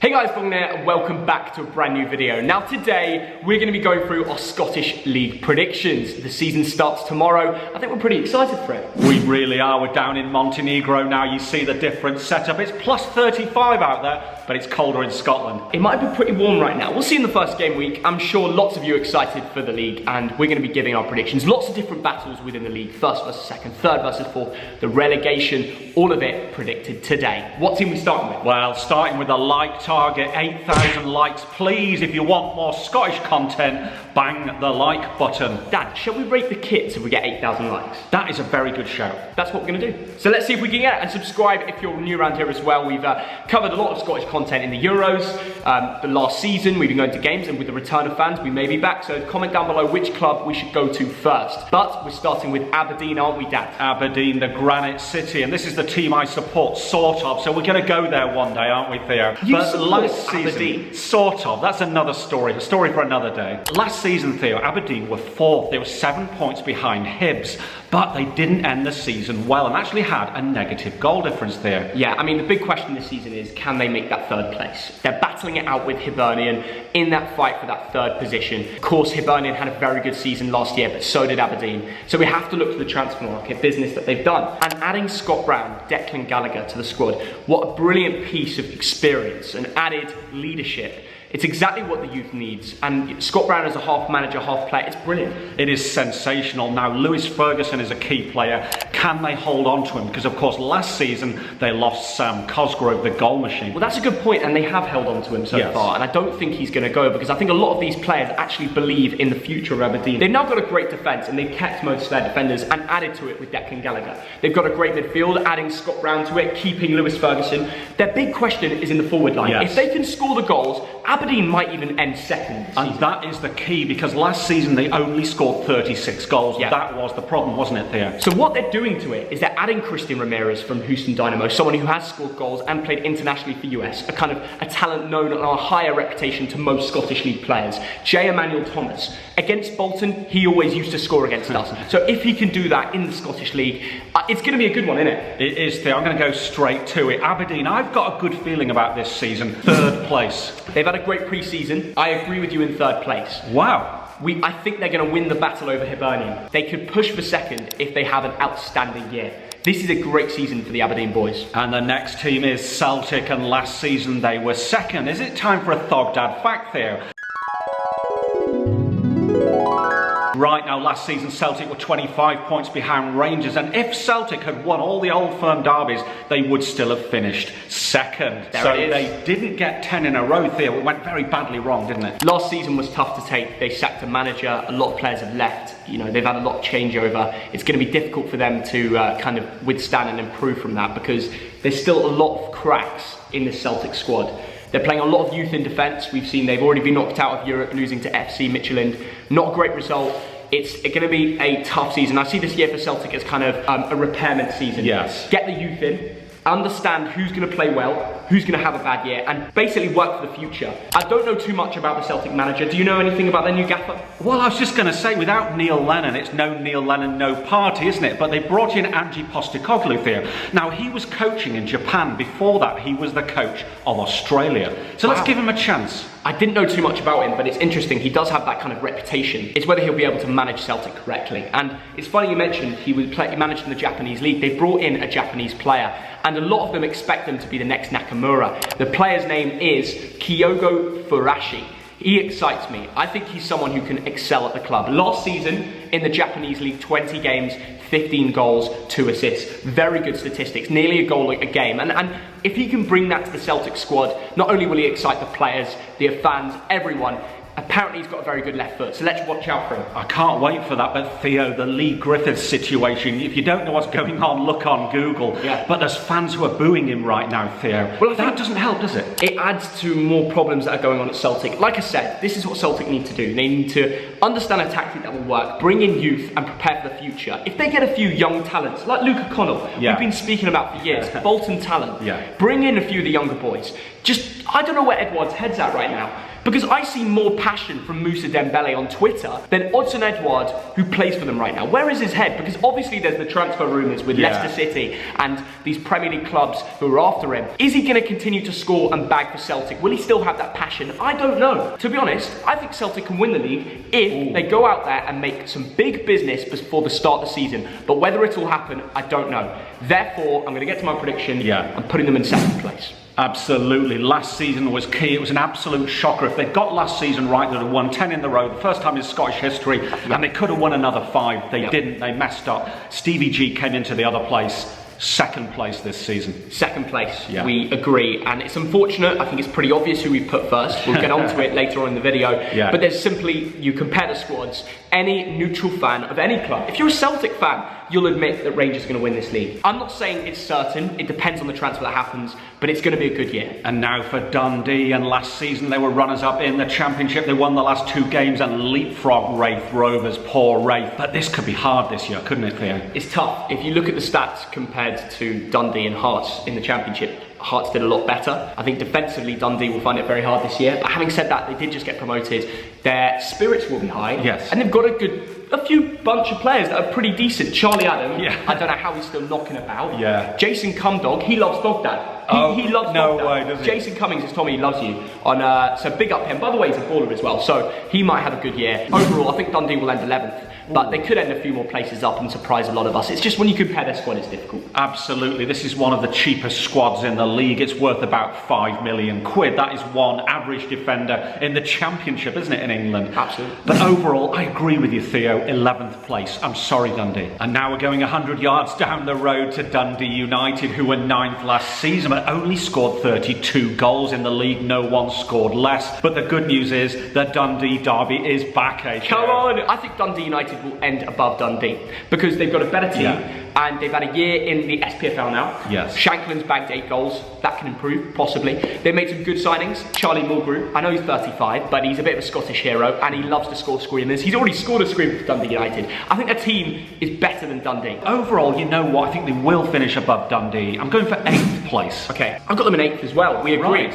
Hey guys, Thogden here, and welcome back to a brand new video. Now today, we're going to be going through our Scottish League predictions. The season starts tomorrow. I think we're pretty excited for it. We really are. We're down in Montenegro now. You see the different setup. It's plus 35 out there, but it's colder in Scotland. It might be pretty warm right now. We'll see in the first game week. I'm sure lots of you are excited for the league, and we're going to be giving our predictions. Lots of different battles within the league. First versus second, third versus fourth, the relegation, all of it predicted today. What team are we starting with? Well, starting with a like target, 8,000 likes. Please, if you want more Scottish content, bang the like button. Dan, shall we rate the kits if we get 8,000 likes? That is a very good shout. That's what we're going to do. So let's see if we can get it. And subscribe if you're new around here as well. We've covered a lot of Scottish content in the Euros, the last season. We've been going to games, and with the return of fans, we may be back. So comment down below which club we should go to first. But we're starting with Aberdeen, aren't we, Dan? Aberdeen, the Granite City, and this is the team I support, sort of. So we're going to go there one day, aren't we, Theo? Aberdeen. Sort of. That's another story. A story for another day. Last season, Theo, Aberdeen were fourth. They were 7 points behind Hibs, but they didn't end the season well and actually had a negative goal difference there. Yeah, I mean, the big question this season is, can they make that third place? They're battling it out with Hibernian in that fight for that third position. Of course, Hibernian had a very good season last year, but so did Aberdeen. So we have to look to the transfer market business that they've done. And adding Scott Brown, Declan Gallagher to the squad, what a brilliant piece of experience and added leadership. It's exactly what the youth needs, and Scott Brown as a half manager, half player, it's brilliant. It is sensational. Now, Lewis Ferguson is a key player. Can they hold on to him? Because, of course, last season they lost Sam Cosgrove, the goal machine. Well, that's a good point, and they have held on to him so far, and I don't think he's going to go, because I think a lot of these players actually believe in the future of Aberdeen. They've now got a great defence, and they've kept most of their defenders and added to it with Declan Gallagher. They've got a great midfield, adding Scott Brown to it, keeping Lewis Ferguson. Their big question is in the forward line. If they can score the goals, Aberdeen might even end second. And that is the key, because last season they only scored 36 goals. Yeah. That was the problem, wasn't it, Theo? So what they're doing to it is they're adding Christian Ramirez from Houston Dynamo, someone who has scored goals and played internationally for US, a kind of a talent known on a higher reputation to most Scottish League players. J. Emmanuel Thomas. Against Bolton, he always used to score against us. So if he can do that in the Scottish League, it's going to be a good one, isn't it? It is, Theo. I'm going to go straight to it. Aberdeen, I've got a good feeling about this season. Third place. They've had a great pre-season. I agree with you in third place. Wow. I think they're going to win the battle over Hibernian. They could push for second if they have an outstanding year. This is a great season for the Aberdeen boys. And the next team is Celtic, and last season they were second. Is it time for a Thogdad fact, Theo? Right now, last season Celtic were 25 points behind Rangers, and if Celtic had won all the Old Firm derbies, they would still have finished second. So they didn't get 10 in a row, Theo. It went very badly wrong, didn't it? Last season was tough to take. They sacked a manager, a lot of players have left. You know, they've had a lot of changeover. It's going to be difficult for them to kind of withstand and improve from that, because there's still a lot of cracks in this Celtic squad. They're playing a lot of youth in defence. We've seen they've already been knocked out of Europe, losing to FC Midtjylland. Not a great result. It's going to be a tough season. I see this year for Celtic as kind of a repairment season. Yes. Get the youth in, understand who's going to play well, who's going to have a bad year, and basically work for the future. I don't know too much about the Celtic manager. Do you know anything about their new gaffer? Well, I was just going to say, without Neil Lennon, it's no Neil Lennon, no party, isn't it? But they brought in Ange Postecoglou here. Now, he was coaching in Japan. Before that, he was the coach of Australia. So let's give him a chance. I didn't know too much about him, but it's interesting. He does have that kind of reputation. It's whether he'll be able to manage Celtic correctly. And it's funny you mentioned he managed in the Japanese league. They brought in a Japanese player, and a lot of them expect him to be the next Nakamura. The player's name is Kyogo Furashi. He excites me. I think he's someone who can excel at the club. Last season in the Japanese league, 20 games, 15 goals, 2 assists. Very good statistics, nearly a goal a game. And if he can bring that to the Celtic squad, not only will he excite the players, the fans, everyone, apparently he's got a very good left foot, so let's watch out for him. I can't wait for that, but Theo, the Lee Griffiths situation, if you don't know what's going on, look on Google. Yeah. But there's fans who are booing him right now, Theo. Well, that doesn't help, does it? It adds to more problems that are going on at Celtic. Like I said, this is what Celtic need to do. They need to understand a tactic that will work, bring in youth and prepare for the future. If they get a few young talents, like Luke O'Connell, we've been speaking about for years, Bolton talent, bring in a few of the younger boys. I don't know where Edouard's head's at right now. Because I see more passion from Moussa Dembele on Twitter than Odsonne Edouard, who plays for them right now. Where is his head? Because obviously there's the transfer rumours with Leicester City and these Premier League clubs who are after him. Is he going to continue to score and bag for Celtic? Will he still have that passion? I don't know. To be honest, I think Celtic can win the league if they go out there and make some big business before the start of the season. But whether it will happen, I don't know. Therefore, I'm going to get to my prediction. I'm putting them in second place. Absolutely. Last season was key. It was an absolute shocker. If they'd got last season right, they'd have won 10 in the row, the first time in Scottish history, and they could have won another 5. They didn't. They messed up. Stevie G came into the other place. Second place this season. Second place, we agree. And it's unfortunate, I think it's pretty obvious who we put first. We'll get onto it later on in the video. But there's simply, you compare the squads, any neutral fan of any club, if you're a Celtic fan, you'll admit that Rangers are going to win this league. I'm not saying it's certain, it depends on the transfer that happens, but it's going to be a good year. And now for Dundee, and last season they were runners-up in the Championship. They won the last 2 games and leapfrogged Wraith Rovers, poor Wraith. But this could be hard this year, couldn't it, Theo? It's tough. If you look at the stats compared to Dundee and Hearts in the Championship, Hearts did a lot better. I think defensively Dundee will find it very hard this year. But having said that, they did just get promoted. Their spirits will be high. And they've got a few bunch of players that are pretty decent. Charlie Adam, I don't know how he's still knocking about. Jason Cumdog, he loves Thogden. He loves Thogden. Way, does he? Jason Cummings has told me he loves you. So big up him. By the way, he's a baller as well. So he might have a good year. Overall, I think Dundee will end 11th. But they could end a few more places up and surprise a lot of us. It's just when you compare their squad, it's difficult. Absolutely. This is one of the cheapest squads in the league. It's worth about 5 million quid. That is one average defender in the Championship, isn't it, in England? Absolutely. But overall, I agree with you, Theo. 11th place. I'm sorry, Dundee. And now we're going 100 yards down the road to Dundee United, who were 9th last season, but only scored 32 goals in the league. No one scored less. But the good news is the Dundee derby is back, eh? Come on! I think Dundee United will end above Dundee because they've got a better team and they've had a year in the SPFL now. Shankland's bagged 8 goals. That can improve, possibly. They made some good signings. Charlie Mulgrew, I know he's 35, but he's a bit of a Scottish hero and he loves to score screamers. He's already scored a screamer for Dundee United. I think their team is better than Dundee. Overall, you know what? I think they will finish above Dundee. I'm going for 8th place. Okay, I've got them in 8th as well. We agree.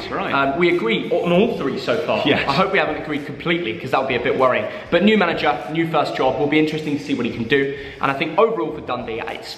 We agree on all 3 so far. I hope we haven't agreed completely because that would be a bit worrying. But new manager, new first job, will be interesting to see what he can do. And I think overall for Dundee, it's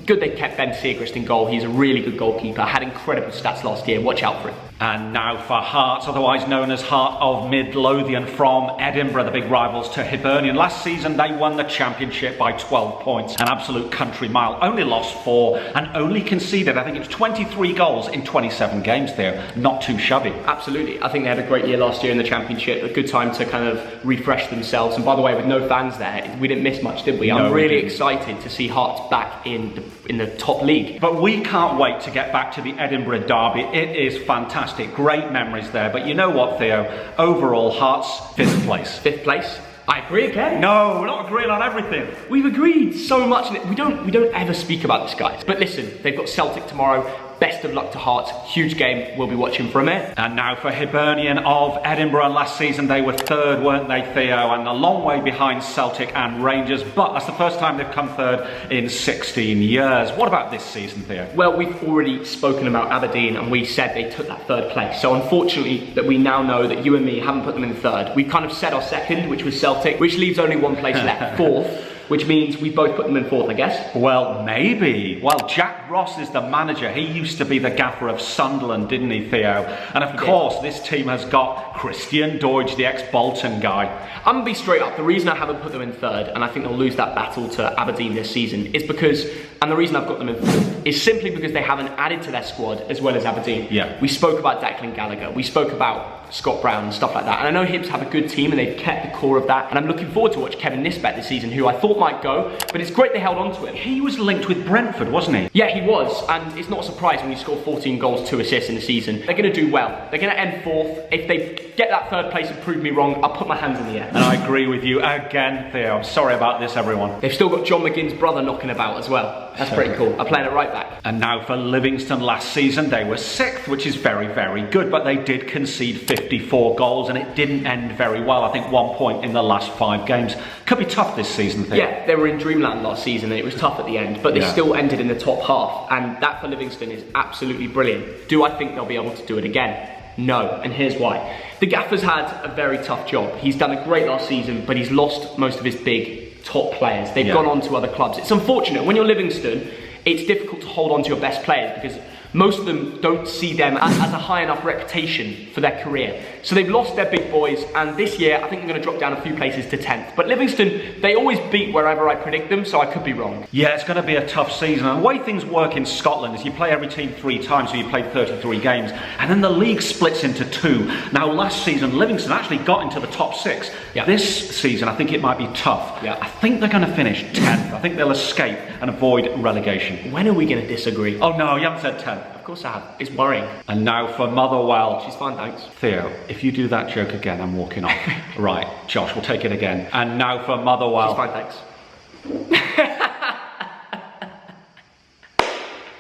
good they kept Ben Siegrist in goal. He's a really good goalkeeper, had incredible stats last year. Watch out for him. And now for Hearts, otherwise known as Heart of Midlothian, from Edinburgh, the big rivals to Hibernian. Last season they won the Championship by 12 points, an absolute country mile. Only lost 4 and only conceded, I think it's 23 goals in 27 games there. Not too shabby. Absolutely. I think they had a great year last year in the Championship. A good time to kind of refresh themselves. And by the way, with no fans there, we didn't miss much, did we? I'm really excited to see Hearts back in the top league. But we can't wait to get back to the Edinburgh derby. It is fantastic. Great memories there. But you know what, Theo? Overall, Hearts 5th place. 5th place? I agree again. No, we're not agreeing on everything. We've agreed so much. We don't ever speak about this, guys. But listen, they've got Celtic tomorrow. Best of luck to Hearts. Huge game. We'll be watching from it. And now for Hibernian of Edinburgh. Last season they were 3rd, weren't they, Theo? And a long way behind Celtic and Rangers. But that's the first time they've come 3rd in 16 years. What about this season, Theo? Well, we've already spoken about Aberdeen and we said they took that 3rd place. So unfortunately that we now know that you and me haven't put them in 3rd. We kind of said our 2nd, which was Celtic, which leaves only 1 place left, 4th. Which means we both put them in 4th, I guess. Well, maybe. Well, Jack Ross is the manager. He used to be the gaffer of Sunderland, didn't he, Theo? And of course, this team has got Christian Doidge, the ex-Bolton guy. I'm going to be straight up. The reason I haven't put them in 3rd, and I think they'll lose that battle to Aberdeen this season, is because, and the reason I've got them in 4th, is simply because they haven't added to their squad as well as Aberdeen. We spoke about Declan Gallagher. We spoke about Scott Brown and stuff like that. And I know Hibs have a good team and they've kept the core of that. And I'm looking forward to watch Kevin Nisbet this season, who I thought might go, but it's great they held on to him. He was linked with Brentford, wasn't he? Yeah, he was. And it's not a surprise when you score 14 goals, 2 assists in the season. They're going to do well. They're going to end 4th. If they get that 3rd place and prove me wrong, I'll put my hands in the air. And I agree with you again, Theo. I'm sorry about this, everyone. They've still got John McGinn's brother knocking about as well. That's pretty cool. I'm playing it right back. And now for Livingston. Last season they were 6th, which is very, very good, but they did concede 54 goals and it didn't end very well. I think 1 point in the last 5 games. Could be tough this season, Theo. Yeah, they were in dreamland last season and it was tough at the end, but they still ended in the top half, and that for Livingston is absolutely brilliant. Do I think they'll be able to do it again? No, and here's why. The gaffer's had a very tough job. He's done a great last season, but he's lost most of his big top players. They've gone on to other clubs. It's unfortunate. When you're Livingston, it's difficult to hold on to your best players because most of them don't see them as a high enough reputation for their career. So they've lost their big boys, and this year I think they're going to drop down a few places to 10th. But Livingston, they always beat wherever I predict them, so I could be wrong. Yeah, it's going to be a tough season. And the way things work in Scotland is you play every team 3 times, so you play 33 games, and then the league splits into 2. Now, last season, Livingston actually got into the top 6. Yeah. This season, I think it might be tough. Yeah. I think they're going to finish 10th. I think they'll escape and avoid relegation. When are we going to disagree? Oh no, you haven't said 10th. Of course I have. It's worrying. And now for Motherwell. She's fine, thanks. Theo, if you do that joke again, I'm walking off. Right, Josh, we'll take it again. And now for Motherwell. She's fine, thanks.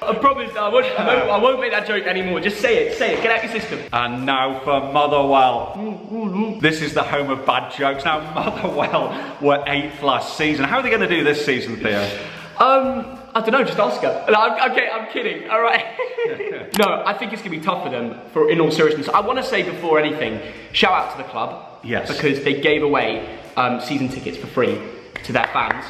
I promise I won't make that joke anymore. Just say it, get out your system. And now for Motherwell. This is the home of bad jokes. Now, Motherwell were 8th last season. How are they going to do this season, Theo? I don't know, just ask her. No, I'm kidding, all right. No, I think it's going to be tough for them, in all seriousness. I want to say before anything, shout out to the club. Yes. Because they gave away season tickets for free to their fans.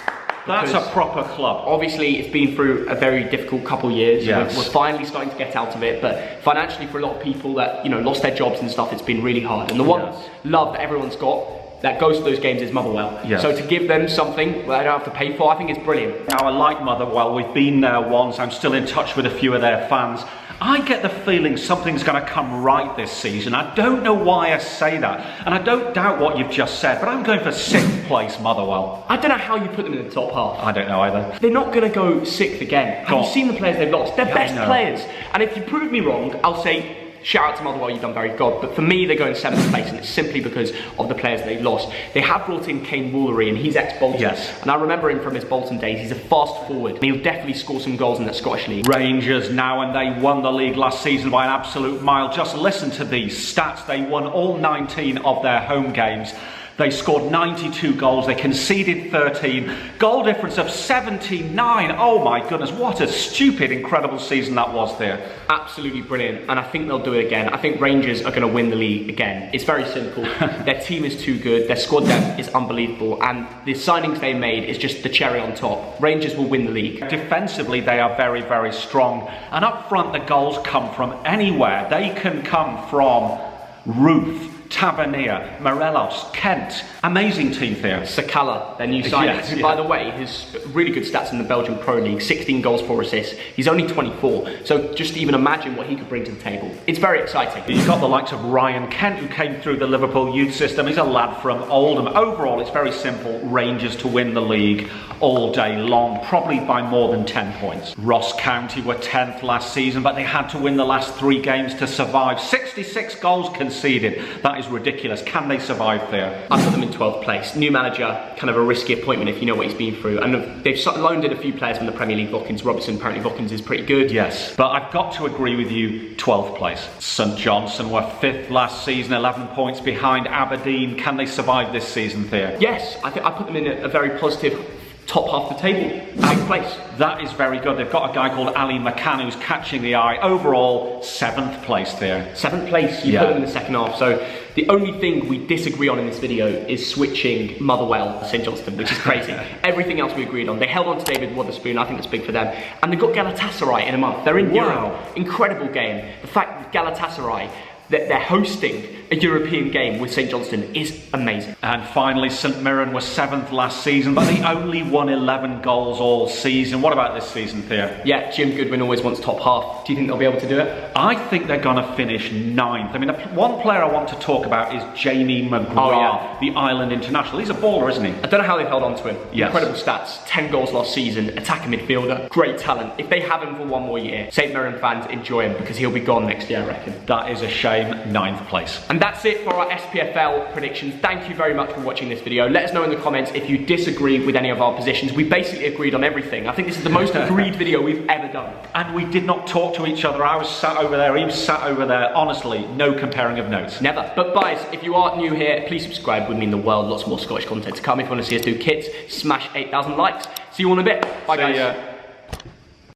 That's a proper club. Obviously, it's been through a very difficult couple of years. Yes. We're finally starting to get out of it, but financially for a lot of people that, lost their jobs and stuff, it's been really hard. And the one love that everyone's got that goes to those games is Motherwell. Yes. So to give them something that I don't have to pay for, I think it's brilliant. Now, I like Motherwell. We've been there once. I'm still in touch with a few of their fans. I get the feeling something's going to come right this season. I don't know why I say that, and I don't doubt what you've just said, but I'm going for 6th place, Motherwell. I don't know how you put them in the top half. I don't know either. They're not going to go 6th again. Have you seen the players they've lost? They're best players. And if you prove me wrong, I'll say, shout out to Motherwell, you've done very good. But for me, they're going 7th place, and it's simply because of the players they've lost. They have brought in Kane Woolery, and he's ex-Bolton. Yes. And I remember him from his Bolton days. He's a fast forward. He'll definitely score some goals in the Scottish League. Rangers now, and they won the league last season by an absolute mile. Just listen to these stats. They won all 19 of their home games. They scored 92 goals, they conceded 13, goal difference of 79. Oh my goodness, what a stupid, incredible season that was there. Absolutely brilliant, and I think they'll do it again. I think Rangers are going to win the league again. It's very simple. Their team is too good, their squad depth is unbelievable, and the signings they made is just the cherry on top. Rangers will win the league. Defensively, they are very, very strong, and up front, the goals come from anywhere. They can come from Ruth, Tavernier, Morelos, Kent. Amazing team there. Sakala, their new signing, who, by the way, has really good stats in the Belgian Pro League, 16 goals, 4 assists. He's only 24, so just even imagine what he could bring to the table. It's very exciting. You've got the likes of Ryan Kent, who came through the Liverpool youth system. He's a lad from Oldham. Overall, it's very simple. Rangers to win the league all day long, probably by more than 10 points. Ross County were 10th last season, but they had to win the last 3 games to survive. 66 goals conceded. That is ridiculous. Can they survive there? I put them in 12th place. New manager, kind of a risky appointment if you know what he's been through. And they've loaned in a few players from the Premier League. Robertson, apparently Watkins is pretty good. Yes, but I've got to agree with you, 12th place. St Johnstone were 5th last season, 11 points behind Aberdeen. Can they survive this season there? Yes, I think I put them in a very positive top half of the table, 8th place. That is very good. They've got a guy called Ali McCann who's catching the eye. Overall, 7th place there. 7th place, you put them in the second half. So the only thing we disagree on in this video is switching Motherwell to St Johnstone, which is crazy. Everything else we agreed on. They held on to David Wotherspoon, I think that's big for them. And they've got Galatasaray in a month. They're in Europe. Incredible game. The fact that Galatasaray, that they're hosting a European game with St Johnstone is amazing. And finally, St Mirren was 7th last season, but they only won 11 goals all season. What about this season, Theo? Yeah, Jim Goodwin always wants top half. Do you think they'll be able to do it? I think they're going to finish 9th. I mean, one player I want to talk about is Jamie McGrath, the Ireland international. He's a baller, isn't he? I don't know how they've held on to him. Yes. Incredible stats, 10 goals last season, attacking midfielder, great talent. If they have him for one more year, St Mirren fans enjoy him because he'll be gone next year, I reckon. That is a shame. 9th place. And that's it for our SPFL predictions. Thank you very much for watching this video. Let us know in the comments if you disagree with any of our positions. We basically agreed on everything. I think this is the most agreed video we've ever done. And we did not talk to each other. I was sat over there, he was sat over there. Honestly, no comparing of notes. Never. But guys, if you are new here, please subscribe. It would mean the world. Lots more Scottish content to come. If you want to see us do kits, smash 8,000 likes. See you all in a bit. Bye guys.